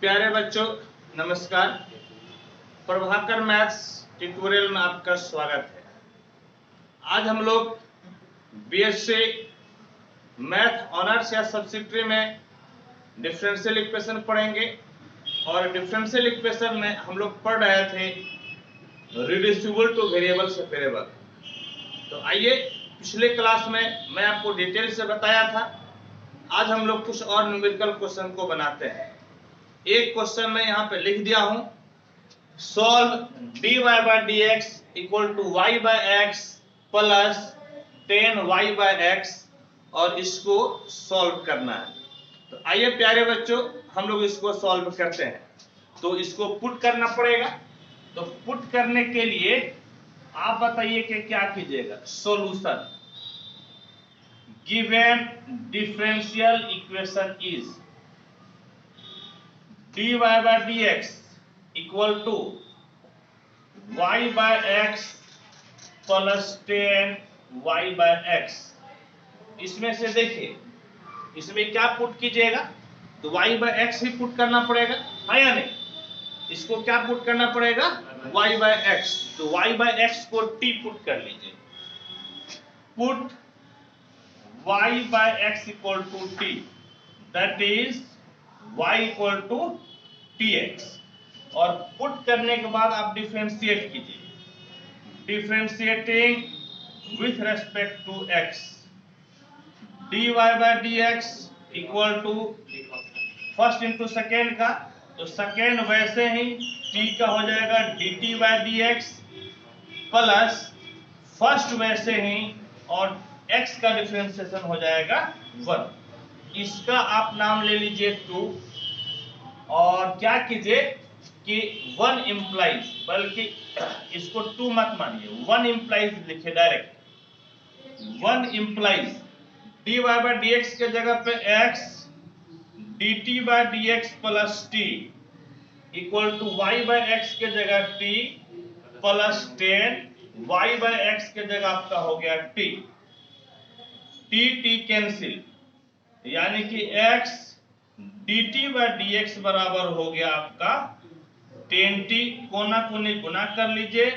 प्यारे बच्चों नमस्कार। प्रभाकर मैथ्स ट्यूटोरियल में आपका स्वागत है। आज हम लोग बीएससी मैथ ऑनर्स या सब्सिडियरी में डिफरेंशियल इक्वेशन पढ़ेंगे और डिफरेंशियल इक्वेशन में हम लोग पढ़ रहे थे रिड्यूसिबल टू वेरिएबल सेपरेबल। तो आइए, पिछले क्लास में मैं आपको डिटेल से बताया था। आज हम लोग कुछ और न्यूमेरिकल क्वेश्चन को बनाते हैं। एक क्वेश्चन मैं यहाँ पे लिख दिया हूं, solve dy by dx equal to y by x plus 10y by x और इसको सॉल्व करना है। तो आइए प्यारे बच्चों हम लोग इसको सॉल्व करते हैं। तो इसको पुट करना पड़ेगा। तो पुट करने के लिए आप बताइए कि क्या कीजिएगा। Solution given differential equation is dy by dx equal to y by x plus 10y by x। इसमें से देखिए, इसमें क्या पुट कीजिएगा, तो y by x he put करना पड़ेगा, है या नहीं। इसको क्या पुट करना पड़ेगा, y by x। तो y by x को t पुट कर लीजिए। Put y by x equal to t, that is y equal to tx। और पुट करने के बाद आप डिफरेंशिएट कीजिए। Differentiating with respect to x, dy by dx equal to first into second का, तो सेकेंड वैसे ही t का हो जाएगा dt by dx plus first वैसे ही और x का डिफरेंशिएशन हो जाएगा 1। इसका आप नाम ले लीजिए 2। और क्या कीजिए कि 1 इंप्लाइज, बल्कि इसको 2 मत मानिए, 1 इंप्लाइज लिखिए direct. 1 implies dy by dx के जगह पे x dt by dx plus t equal to y by x के जगह t plus 10 y by x के जगह आपका हो गया t। t कैंसिल, यानी कि x dt by dx बराबर हो गया आपका 10t, कोना कोनी गुना कर लीजिए,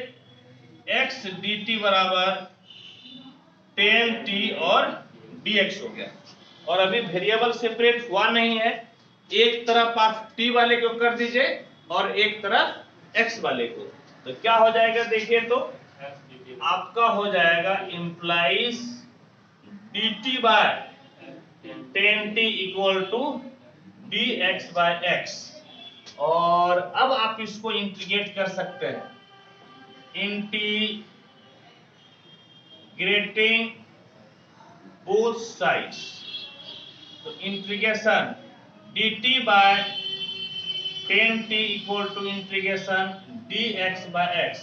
x dt बराबर 10t और dx हो गया। और अभी वेरिएबल सेपरेट हुआ नहीं है, एक तरफ आप t वाले को कर दीजिए और एक तरफ x वाले को। तो क्या हो जाएगा देखिए, तो आपका हो जाएगा implies dt by 10t equal to dx by x। और अब आप इसको इंटीग्रेट कर सकते हैं, इंटीग्रेटिंग बोथ साइड्स। तो integration dt by 10t equal to integration dx by x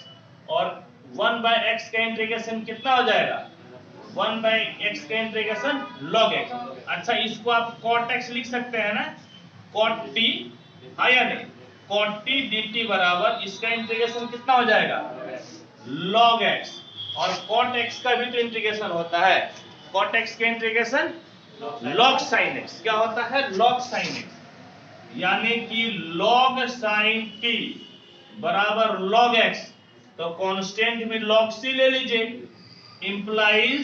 और 1 by x का इंटीग्रेशन कितना हो जाएगा, 1 by x का इंटीग्रेशन log x। अच्छा, इसको आप cot x लिख सकते हैं ना, cot t, है या नहीं। cot t dt बराबर इसका इंटीग्रेशन कितना हो जाएगा, log x। और cot x का भी तो इंटीग्रेशन होता है, cot x का इंटीग्रेशन log sin x। क्या होता है, log sin x, यानी कि log sin t बराबर log x। तो कांस्टेंट भी log c ले लीजिए, implies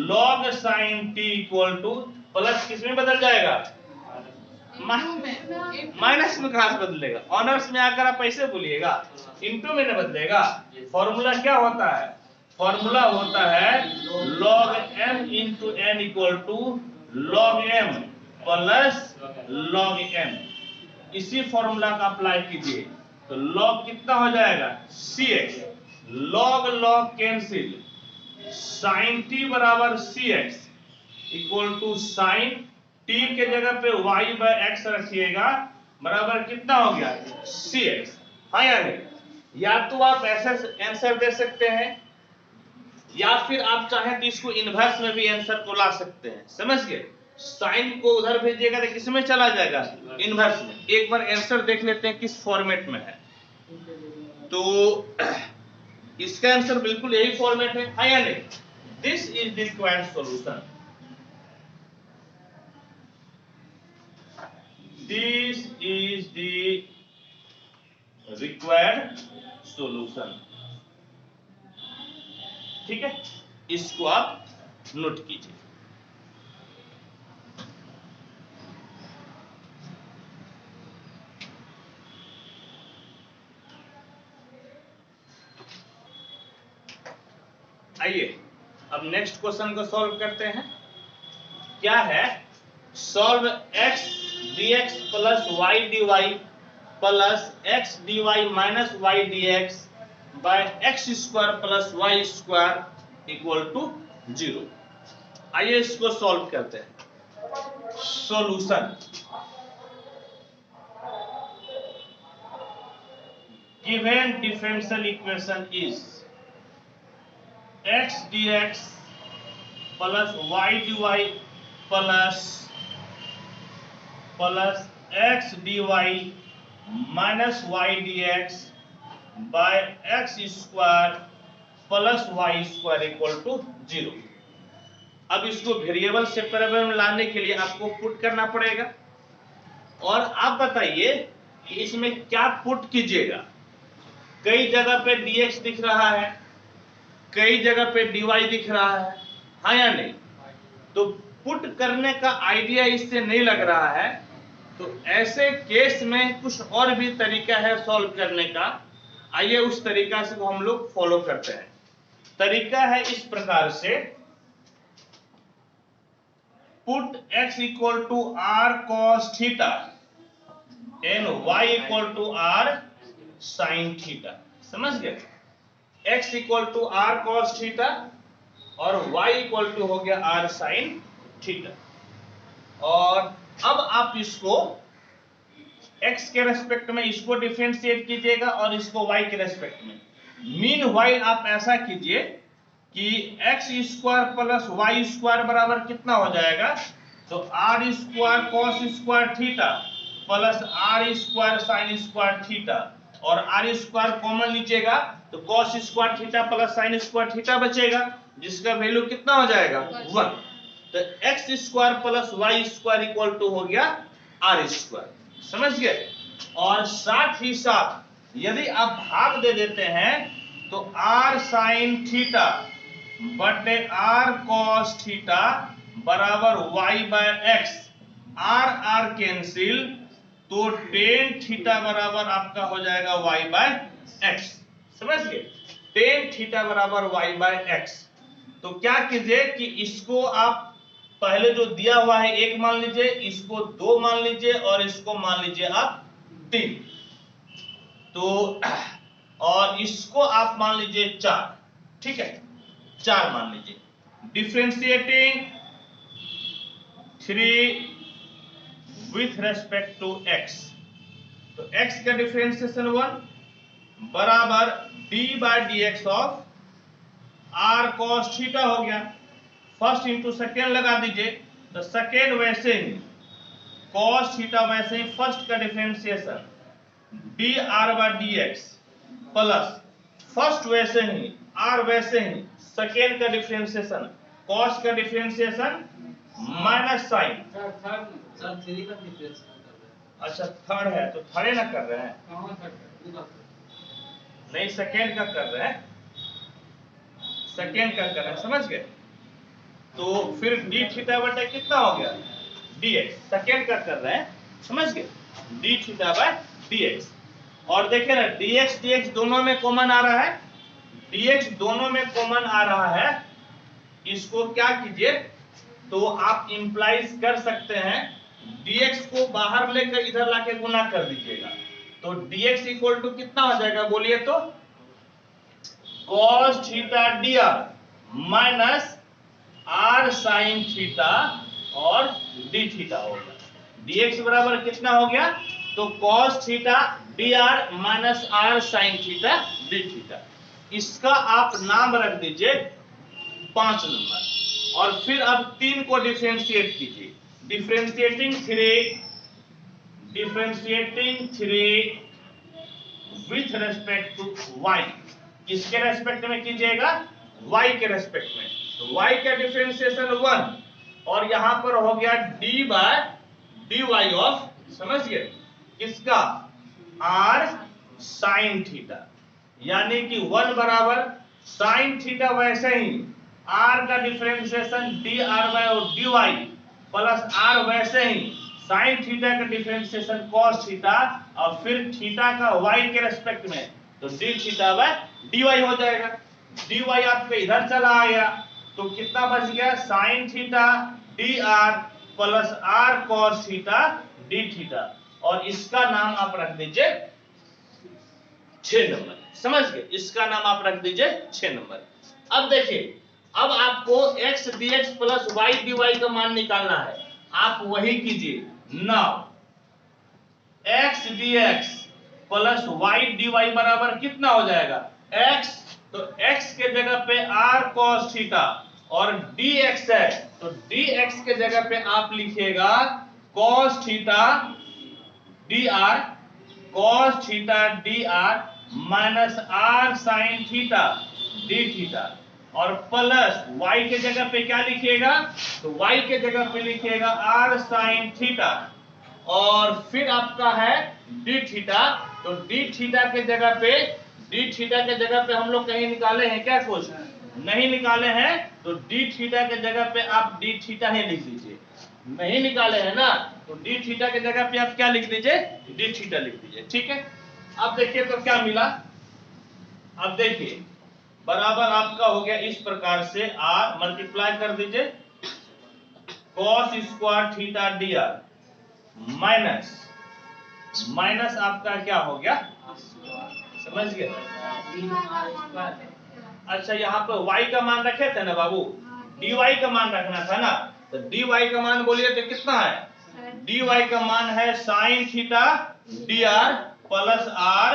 log sin t equal two plus किसमें बदल जाएगा, माइनस में। कहां से बदलेगा, ऑनर्स में आकर आप ऐसे बोलिएगा, इनटू में नहीं बदलेगा। फॉर्मूला क्या होता है, फॉर्मूला होता है log m into n equal to log m plus log m। इसी फॉर्मूला का अप्लाई कीजिए, तो log कितना हो जाएगा cx, log log cancel, sin t बराबर cx इक्वल टू sin t के जगह पे y by x रखिएगा, बराबर कितना हो गया cx, हाँ या नहीं। या तो आप ऐसा आंसर दे सकते हैं, या फिर आप चाहें तो इसको इनवर्स में भी आंसर को ला सकते हैं, समझ गए। साइन को उधर भेजिएगा तो किसमें चला जाएगा, इनवर्स में। एक बार आंसर देख लेते हैं किस फॉर्मेट में है। तो इसका आंसर बिल्कुल यही फॉर्मेट है या नहीं। This is the required solution. This is the required solution. ठीक है, इसको आप नोट कीजिए। आइए अब नेक्स्ट क्वेश्चन को सॉल्व करते हैं। क्या है? Solve x dx plus y dy plus x dy minus y dx by x square plus y square equal to 0। आइए इसको सॉल्व करते हैं। Solution, given differential equation is x dx plus y dy plus x dy minus y dx by x square plus y square equal to 0। अब इसको variable separable में लाने के लिए आपको पुट करना पड़ेगा। और आप बताइए कि इसमें क्या पुट कीजिएगा। कई जगह पे dx दिख रहा है, कई जगह पे dy दिख रहा है, हाँ या नहीं? तो पुट करने का आइडिया इससे नहीं लग रहा है। तो ऐसे केस में कुछ और भी तरीका है सॉल्व करने का। आइए उस तरीका से हम लोग फॉलो करते हैं। तरीका है इस प्रकार से, put x equal to r cos theta and y equal to r sin theta. समझ गए? x equal to r cos theta और y इक्वल टू हो गया r sin थीटा। और अब आप इसको x के रेस्पेक्ट में इसको डिफरेंशिएट कीजिएगा और इसको y के रेस्पेक्ट में। मीनवाइल आप ऐसा कीजिए कि x square plus y square बराबर कितना हो जाएगा? तो r square cos square theta plus r square sin square theta, और r स्क्वायर कॉमन लीजिएगा तो cos square theta plus sin square theta बचेगा, जिसका वैल्यू कितना हो जाएगा? 1। तो x square plus y square equal to हो गया r स्क्वायर। समझ गए? और साथ ही साथ यदि आप भाग दे देते हैं तो r sin थीटा बटे r cos थीटा बराबर y by x, r cancel, तो tan थीटा बराबर आपका हो जाएगा y बाय x। समझ गए? tan थीटा बराबर y बाय x। तो क्या कीजिए कि इसको आप पहले जो दिया हुआ है 1 मान लीजिए, इसको 2 मान लीजिए और इसको मान लीजिए आप 3। तो और इसको आप मान लीजिए 4। ठीक है, 4 मान लीजिए। Differentiating 3 with respect to x, तो x का डिफरेंशिएशन 1 बराबर d by dx of r cos theta हो गया। फर्स्ट इंटू सेकेंड लगा दीजिए, तो सेकेंड वैसे ही cos थीटा वैसे ही फर्स्ट का differentiation dr by dx plus first वैसे ही r वैसे ही सेकेंड का डिफरेंशिएशन cos का डिफरेंशिएशन माइनस साइन। अच्छा थर्ड है तो थर्ड ना कर रहे हैं? नहीं, सेकेंड का कर रहे हैं, सेकेंड का कर रहे हैं। समझ गए? तो फिर d थीटा बटे कितना हो गया? dx। सेकेंड का कर रहे हैं, समझ गए? d theta by dx। और देखिए ना, dx दोनों में कॉमन आ रहा है, dx दोनों में कॉमन आ रहा है। इसको क्या कीजिए, तो आप इंप्लाइज कर सकते हैं, dx को बाहर लेकर इधर लाके गुना कर दीजिएगा। तो dx इक्वल टू कितना हो जाएगा बोलिए तो? cos theta dr minus r sin theta और d थीटा होगा। dx बराबर कितना हो गया? तो cos theta dr minus r sin theta d theta. इसका आप नाम रख दीजिए 5 नंबर। और फिर अब 3 को डिफरेंशिएट कीजिए। Differentiating 3 with respect to y। किसके रेस्पेक्ट में कीजिएगा? y के रेस्पेक्ट में। तो y का डिफरेंशिएशन 1 और यहां पर हो गया d बाय dy ऑफ समझ गए? किसका? r sin थीटा, यानी कि 1 बराबर sin थीटा, वैसे ही r का डिफरेंशिएशन dr/dy प्लस r, वैसे ही sin थीटा का डिफरेंशिएशन cos थीटा, और फिर थीटा का y के रेस्पेक्ट में, तो d थीटा/dy हो जाएगा। dy आपका इधर चला आया तो कितना बच गया? sin theta dr plus r cos theta d theta, और इसका नाम आप रख दीजिए 6 नंबर। समझ गए? इसका नाम आप रख दीजिए 6 नंबर। अब देखिए, अब आपको x dx plus y dy का मान निकालना है, आप वही कीजिए। Now x dx plus y dy बराबर कितना हो जाएगा? x, तो x के जगह पे r cos थीटा, और dx है तो dx के जगह पे आप लिखिएगा cos theta dr, cos theta dr minus r sin theta d theta, और प्लस y के जगह पे क्या लिखिएगा? तो y के जगह पे लिखिएगा r sin थीटा, और फिर आपका है d थीटा, तो d थीटा के जगह पे हम लोग कहीं निकाले हैं क्या? कुछ नहीं निकाले हैं, तो d थीटा के जगह पे आप d थीटा ही लिख दीजिए। नहीं निकाले हैं ना, तो d थीटा के जगह पे आप क्या लिख दीजिए? d थीटा लिख दीजिए। ठीक है, अब देखिए तो क्या मिला। अब देखिए बराबर आपका हो गया इस प्रकार से, r मल्टीप्लाई कर दीजिए cos square theta dr minus minus आपका क्या हो गया? समझ गए? अच्छा, यहाँ पे y का मान रखे थे ना बाबू, dy का मान रखना था ना, तो dy का मान बोलिए तो कितना है? dy का मान है sin theta dr plus r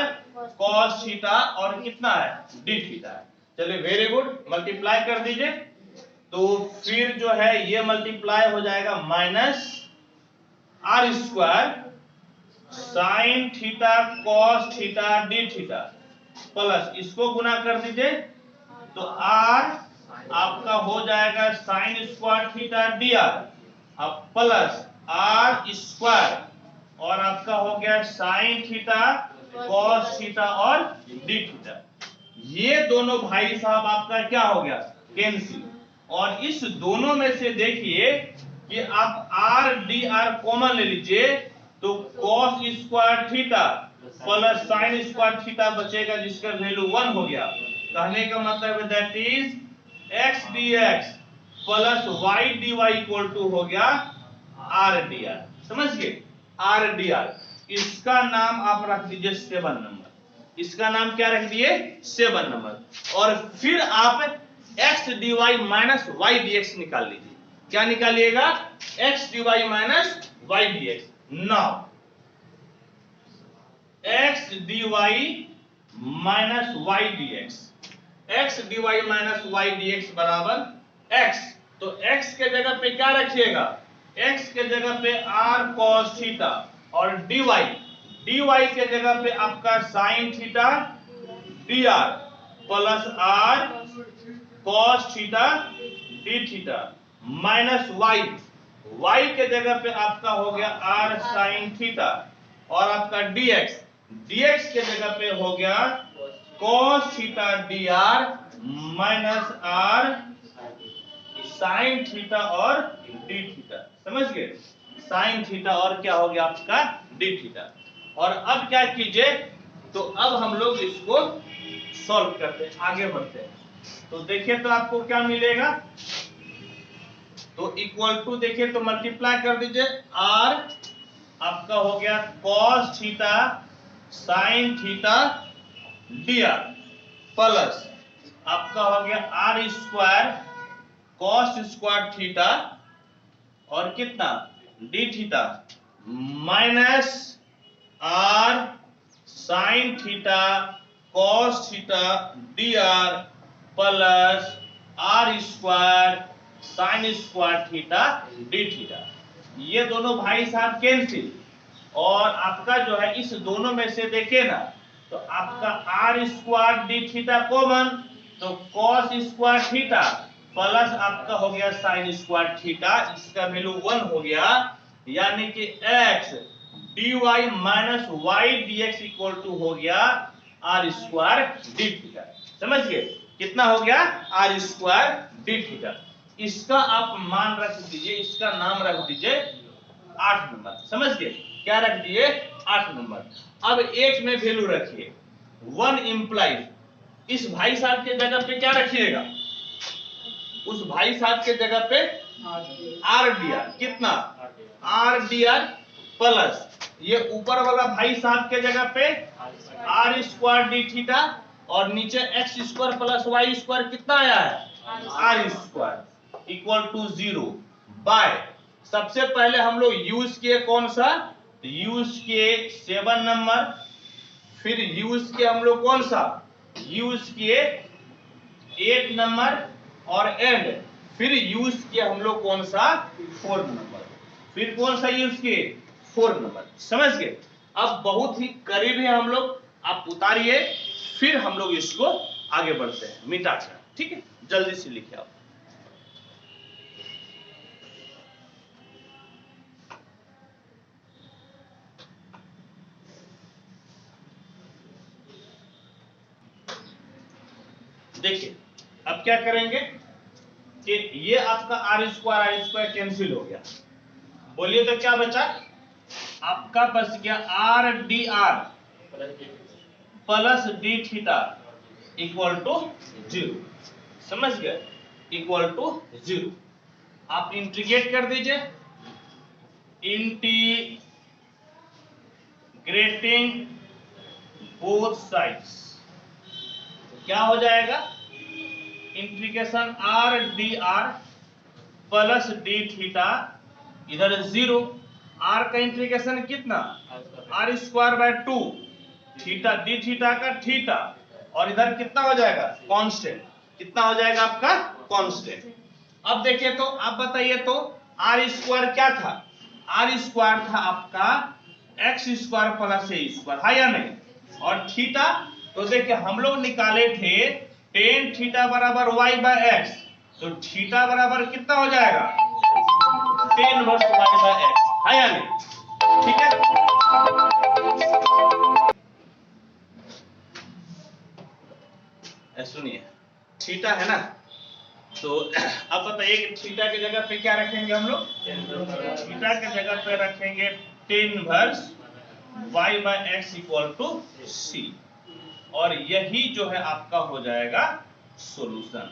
cos theta, और कितना है? d थीटा है। चलिए वेरी गुड, मल्टीप्लाई कर दीजिए, तो फिर जो है ये मल्टीप्लाई हो जाएगा minus r square sin theta cos theta d theta, plus इसको गुना कर दीजिए, तो r आपका हो जाएगा sin स्क्वायर थीटा dr, अब प्लस r स्क्वायर, और आपका हो गया sin थीटा cos थीटा और d थीटा। ये दोनों भाई साहब आपका क्या हो गया? कैंसिल। और इस दोनों में से देखिए कि आप r dr कॉमन ले लीजिए, तो cos square theta plus sin square theta बचेगा, जिसका वैल्यू 1 हो गया। कहने का मतलब है that is x dx plus y dy equal to हो गया r dr। समझ गए? r dr, इसका नाम आप रख दीजिए 7 नंबर। इसका नाम क्या रख दिए? 7 नंबर। और फिर आप x dy minus y dx निकाल लीजिए। क्या निकालिएगा? x dy minus y dx। Now x dy minus y dx, x dy minus y dx बराबर x, तो x के जगह पे क्या रखिएगा? x के जगह पे r cos थीटा, और dy के जगह पे आपका sin theta dr plus r cos theta d theta, minus y के जगह पे आपका हो गया r sin थीटा, और आपका dx के जगह पे हो गया cos theta dr minus r sin theta और d थीटा। समझ गए? sin थीटा और क्या हो गया आपका? d theta. और अब क्या कीजिए, तो अब हम लोग इसको सॉल्व करते हैं, आगे बढ़ते हैं। तो देखिए तो आपको क्या मिलेगा, तो इक्वल टू देखिए तो मल्टीप्लाई कर दीजिए, r आपका हो गया cos theta sin theta dr plus आपका हो गया r square cos square theta और कितना d theta minus r sin theta cos theta dr plus r square sin square theta d theta. ये दोनों भाई साहब कैंसिल, और आपका जो है इस दोनों में से देखे ना, तो आपका r square d theta common, तो cos स्क्वायर थीटा प्लस आपका हो गया sin स्क्वायर थीटा, इसका वैल्यू 1 हो गया, यानी कि x dy minus Y dx equal to हो गया आर स्क्वायर डी थीटा। समझ गए? कितना हो गया? R square D theta. इसका आप मान रख दीजिए, इसका नाम रख दीजिए 8 नंबर। समझ गए? क्या रख दिए? 8 नंबर। अब एक में वैल्यू रखिए 1 इंप्लाइज, इस भाई साहब के जगह पे क्या रखिएगा? उस भाई साहब के जगह पे आर डी आर। कितना? आर डी आर प्लस ये ऊपर वाला भाई साहब के जगह पे आर स्क्वायर डी थीटा, और नीचे X square plus Y square कितना आया है? R square equal to 0 by, सबसे पहले हम लोग यूज किए कौन सा? यूज किए 7 नंबर, फिर यूज किए हम लोग कौन सा? यूज किए 8 नंबर, और एंड फिर यूज किया हम लोग कौन सा? 4 नंबर। फिर कौन सा यूज किए? 4 नंबर। समझ गए? अब बहुत ही करीब है हम लोग, आप उतारिए, फिर हम लोग इसको आगे बढ़ते हैं मिटा कर। ठीक है, जल्दी से लिखिए आप। देखिए अब क्या करेंगे कि ये आपका आर स्क्वायर कैंसिल हो गया। बोलिए तो क्या बचा? आपका बच गया R D R plus D theta equal to 0। समझ गए? Equal to 0। आप इंटीग्रेट कर दीजिए, इंटीग्रेटिंग बोथ साइड्स क्या हो जाएगा? Integration R D R plus D theta, इधर 0, आर का इंटीग्रेशन कितना? R square by 2 theta D theta का थीटा, और इधर कितना हो जाएगा? कांस्टेंट। कितना हो जाएगा आपका? कांस्टेंट। अब देखिए तो आप बताइए तो आर स्क्वायर क्या था? आर स्क्वायर था आपका एक्स स्क्वायर प्लस ए स्क्वायर, है या नहीं? और थीटा तो देखिए हम लोग निकाले थे टेन थीटा बराबर वाई बाय एक्स, तो थीटा बराबर कितना हो जाएगा? Tan inverse Y by x, है या नहीं? ठीक है, सुनिए थीटा है ना, तो अब बताइए कि थीटा की जगह पे क्या रखेंगे हम लोग? थीटा की जगह पे रखेंगे tan inverse Y by x equal to C, और यही जो है आपका हो जाएगा सॉल्यूशन।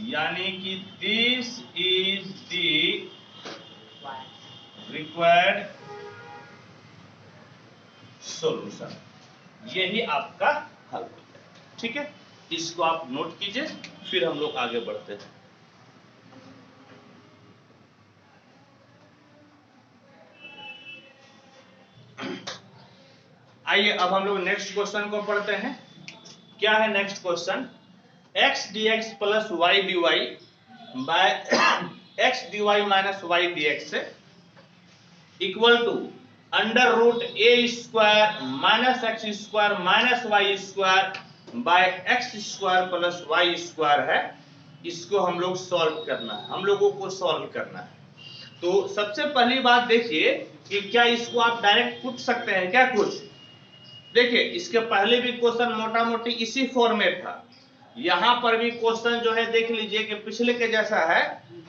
यानी कि this is the required solution, यही आपका हल हो जाएगा। ठीक है, इसको आप नोट कीजिए, फिर हम लोग आगे बढ़ते हैं। आइए अब हम लोग नेक्स्ट क्वेश्चन को पढ़ते हैं। क्या है next question? x dx plus Y D Y by X D Y minus Y D X equal to under root A square minus X square minus Y square by X square plus Y square है। इसको हम लोग solve करना है, हम लोगों को solve करना है। तो सबसे पहली बात देखिए कि क्या इसको आप डायरेक्ट पूछ सकते हैं क्या? कुछ देखिए, इसके पहले भी क्वेश्चन मोटा मोटी इसी फॉर्मेट था, यहां पर भी क्वेश्चन जो है देख लीजिए कि पिछले के जैसा है।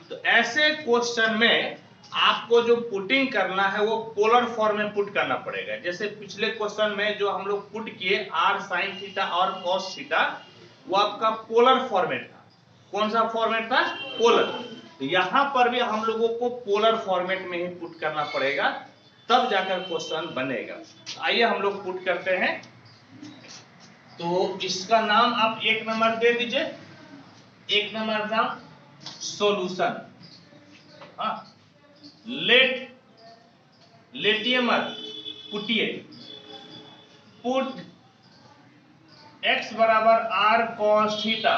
तो ऐसे क्वेश्चन में आपको जो पुटिंग करना है वो पोलर फॉर्म में पुट करना पड़ेगा। जैसे पिछले क्वेश्चन में जो हम लोग पुट किए आर साइन थीटा और कॉस थीटा, वो आपका पोलर फॉर्मेट था। कौन सा फॉर्मेट था? पोलर। तो यहां पर भी हम लोगों को पोलर फॉर्मेट में ही पुट करना पड़ेगा, तब जाकर क्वेश्चन बनेगा। आइए हम लोग पुट करते हैं। तो इसका नाम आप 1 नंबर दे दीजिए, 1 नंबर नाम सॉल्यूशन। लेटिए मत, पुटिए। पुट x बराबर r cos theta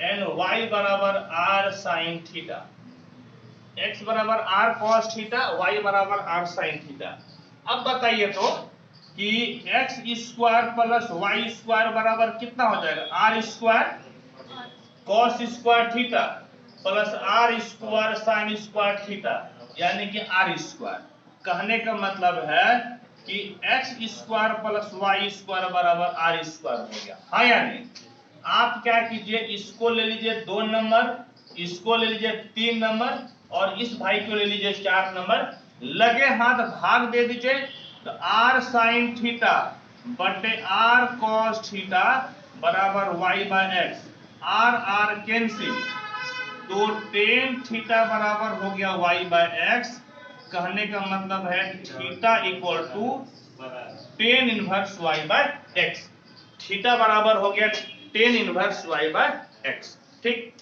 and y बराबर r sin थीटा। x बराबर r cos थीटा, y बराबर r sin थीटा। अब बताइए तो कि x square plus Y square बराबर कितना हो जाएगा? r square cos square theta plus r square sin square theta, यानी कि r स्क्वायर। कहने का मतलब है कि X square plus Y square बराबर आर स्क्वायर हो गया, हाँ या नहीं। आप क्या कीजिए, इसको ले लीजिए 2 नंबर, इसको ले लीजिए 3 नंबर और इस भाई को ले लीजिए 4 नंबर, लगे हाथ भाग दे दीजिए। तो आर साइन थीटा बटे आर कॉस थीटा बराबर Y by X, R R cancel, तो टेन थीटा बराबर हो गया वाई बाय एक्स। कहने का मतलब है theta equal to tan inverse Y by X, theta बराबर हो गया tan inverse Y by X. ठीक,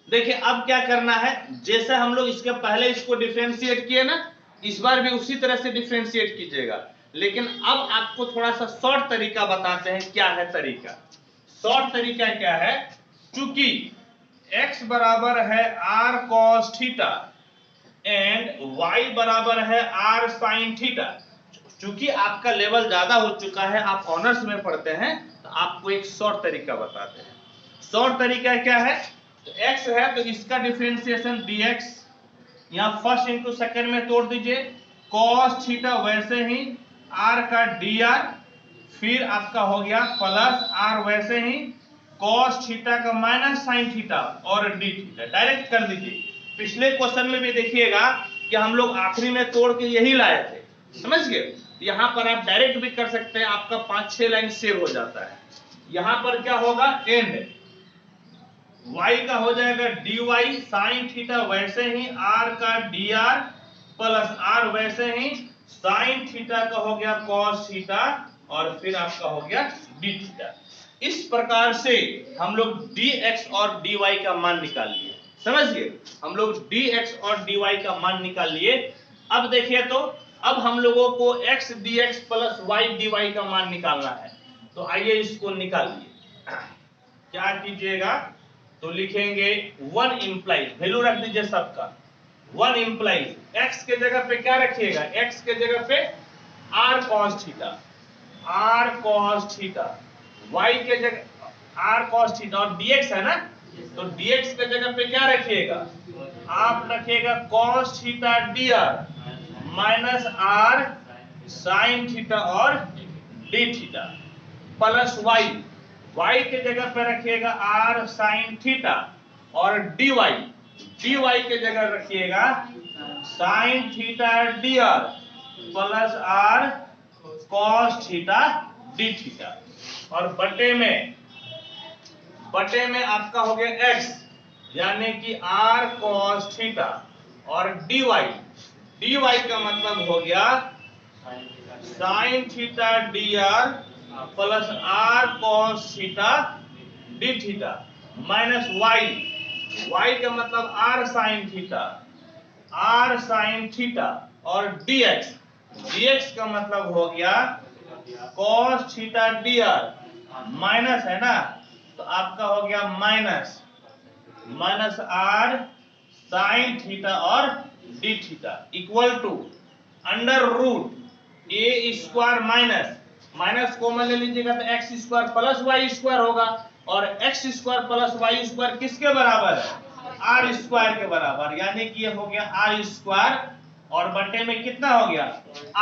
देखिए अब क्या करना है, जैसे हम लोग इसके पहले इसको डिफरेंशिएट किए ना, इस बार भी उसी तरह से डिफरेंशिएट कीजिएगा। लेकिन अब आपको थोड़ा सा शॉर्ट तरीका बताते हैं। क्या है तरीका? शॉर्ट तरीका क्या है, चूंकि x बराबर है r cos theta and y बराबर है r sin थीटा, चूंकि आपका लेवल ज्यादा हो चुका है, आप ऑनर्स में पढ़ते हैं, तो आपको एक शॉर्ट तरीका बताते हैं। शॉर्ट तरीका क्या है, तो x है तो इसका डिफरेंशिएशन dx, यहां फर्स्ट इंटू सेकंड में तोड़ दीजिए, cos थीटा वैसे ही r का dr, फिर आपका हो गया प्लस r वैसे ही cos थीटा का माइनस sin थीटा और d थीटा, डायरेक्ट कर दीजिए। पिछले क्वेश्चन में भी देखिएगा कि हम लोग आखिरी में तोड़ के यही लाए थे, समझ गए। यहां पर आप डायरेक्ट भी कर सकते हैं, आपका 5-6 लाइन सेव हो जाता है। यहां पर क्या होगा, एंड y का हो जाएगा dy sin थीटा वैसे ही r का dr प्लस r वैसे ही sin थीटा का हो गया cos थीटा और फिर आपका हो गया d थीटा। इस प्रकार से हम लोग dx और dy का मान निकाल लिए, समझ गए। हम लोग dx और dy का मान निकाल लिए। अब देखिए तो अब हम लोगों को x dx plus y dy का मान निकालना है, तो आइए इसको निकालिए। क्या कीजिएगा, तो लिखेंगे 1 इंप्लाइज, वैल्यू रख दीजिए सबका, 1 इंप्लाइज x के जगह पे क्या रखिएगा, x के जगह पे r cos theta, r cos theta, y के जगह r cos थीटा और dx है ना, तो dx के जगह पे क्या रखिएगा, आप रखिएगा cos theta dr minus r sin theta और d थीटा प्लस y के जगह पे रखिएगा r sin थीटा और dy के जगह रखिएगा sin theta dr plus r cos theta d theta और बटे में आपका हो गया x, यानी कि r cos थीटा और dy का मतलब हो गया sin theta dr plus r cos theta d theta minus y का मतलब r sin थीटा और dx का मतलब हो गया cos थीटा dr, माइनस है ना, तो आपका हो गया माइनस r sin थीटा और d theta equal to under root a square minus common ले लीजिएगा तो x square plus y square होगा, और x square plus y square किसके बराबर है, r स्क्वायर के बराबर, यानी कि ये हो गया r स्क्वायर और बटे में कितना हो गया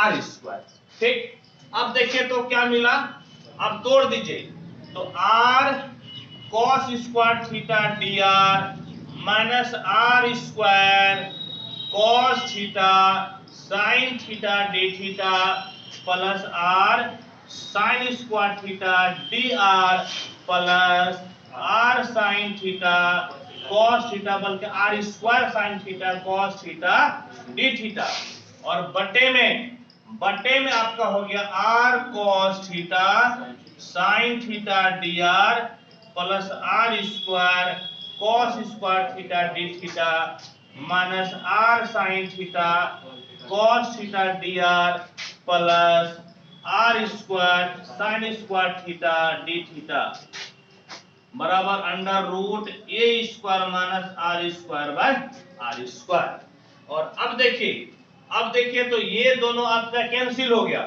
r स्क्वायर। ठीक, अब देखिए तो क्या मिला, अब तोड़ दीजिए, तो r cos square theta dr minus r square cos theta sin theta d theta plus r sin square theta dr plus r sin theta cos theta, बल्कि r square sin theta cos theta d theta और बटे में आपका हो गया r cos theta sin theta dr plus r square cos square theta d theta minus r sin theta cos theta dr plus r square sin square theta d theta बराबर under root a square minus r square by r square. और अब देखिए तो ये दोनों आपका cancel हो गया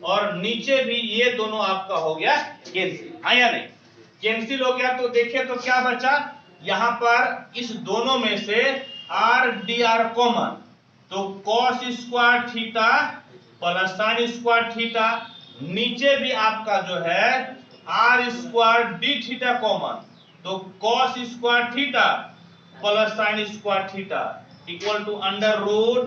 और नीचे भी ये दोनों आपका हो गया कैंसिल, हाँ या नहीं, कैंसिल हो गया। तो देखिए तो क्या बचा, यहां पर इस दोनों में से r dr कॉमन, तो cos square theta plus sine square theta, नीचे भी आपका जो है r square D theta common, तो cos square theta plus sine square theta equal to under root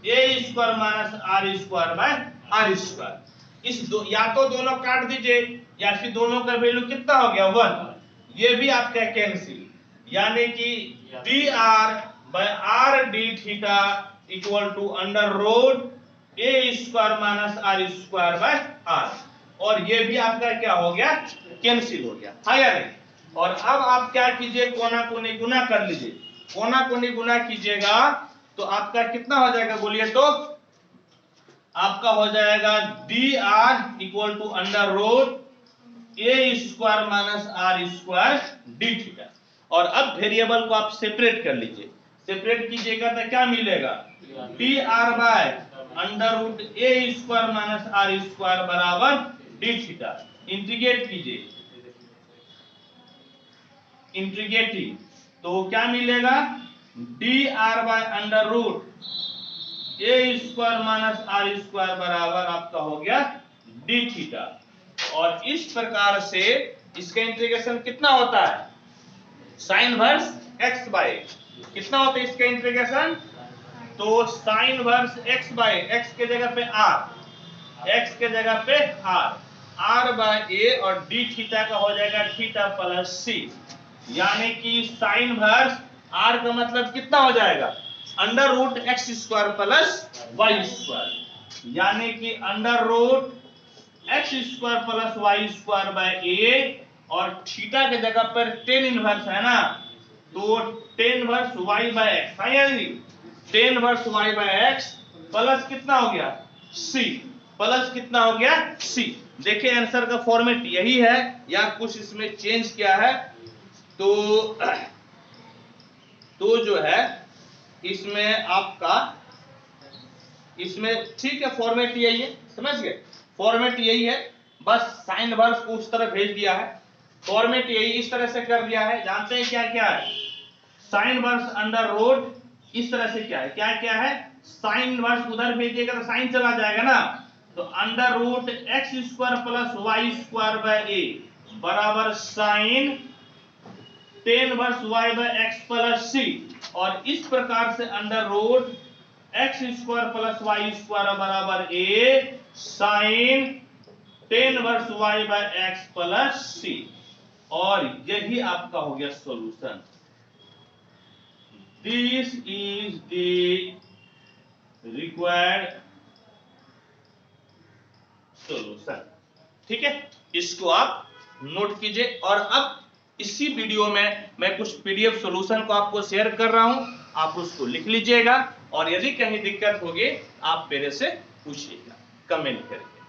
a square minus r square by r square. या तो दोनों काट दीजिए या फिर दोनों का वैल्यू कितना हो गया 1, ये भी आपका कैंसिल, यानी कि dr by r d theta equal to under root a square minus r square by r, और ये भी आपका क्या हो गया कैंसिल हो गया, हाँ या नहीं। और अब आप क्या कीजिए, कोना कोनी गुना कर लीजिए, कोना कोनी गुना कीजिएगा तो आपका कितना हो जाएगा बोलिए तो, आपका हो जाएगा dr equal to under root a square minus r square D theta. और अब वेरिएबल को आप सेपरेट कर लीजिए, सेपरेट कीजिएगा तो क्या मिलेगा, dr by under root a square minus r square बराबर डी थीटा। इंटीग्रेट कीजिए, इंटीग्रेटिंग तो क्या मिलेगा, dr by under root a square minus r square बराबर आपका हो गया डी थीटा। और इस प्रकार से इसका इंटीग्रेशन कितना होता है, साइन वर्स x बाय, कितना होता है इसका इंटीग्रेशन, तो sine verse x by, x के जगह पे r, x के जगह पे r बाय a, और डी थीटा का हो जाएगा थीटा प्लस c, यानी कि साइन वर्स r का मतलब कितना हो जाएगा, under root x square plus Y square, यानी कि under root x square plus Y square by a, और थीटा के जगह पर टेन इनवर्स है ना, तो tan inverse Y by x, है या नहीं, tan inverse Y by x plus कितना हो गया सी, प्लस कितना हो गया सी। देखिए आंसर का फॉर्मेट यही है या कुछ इसमें चेंज किया है, तो जो है इसमें आपका, इसमें ठीक है फॉर्मेट यही है, समझ गए, फॉर्मेट यही है, बस साइन वर्स को उस तरह भेज दिया है, फॉर्मेट यही इस तरह से कर दिया है। जानते हैं क्या क्या है, साइन वर्स अंडर रूट, इस तरह से क्या है, क्या क्या है, साइन वर्स उधर भेजिएगा तो साइन चला जाएगा ना, तो under root x square plus Y square by a बराबर sine tan inverse Y by x plus C, और इस प्रकार से under root x square plus Y square बराबर a sine tan inverse Y by x plus C, और यही आपका हो गया solution. This is the required solution, ठीक है, इसको आप नोट कीजिए। और अब इसी वीडियो में मैं कुछ पीडीएफ सॉल्यूशन को आपको शेयर कर रहा हूं, आप उसको लिख लीजिएगा, और यदि कहीं दिक्कत होगी आप मेरे से पूछिएगा, कमेंट करिए।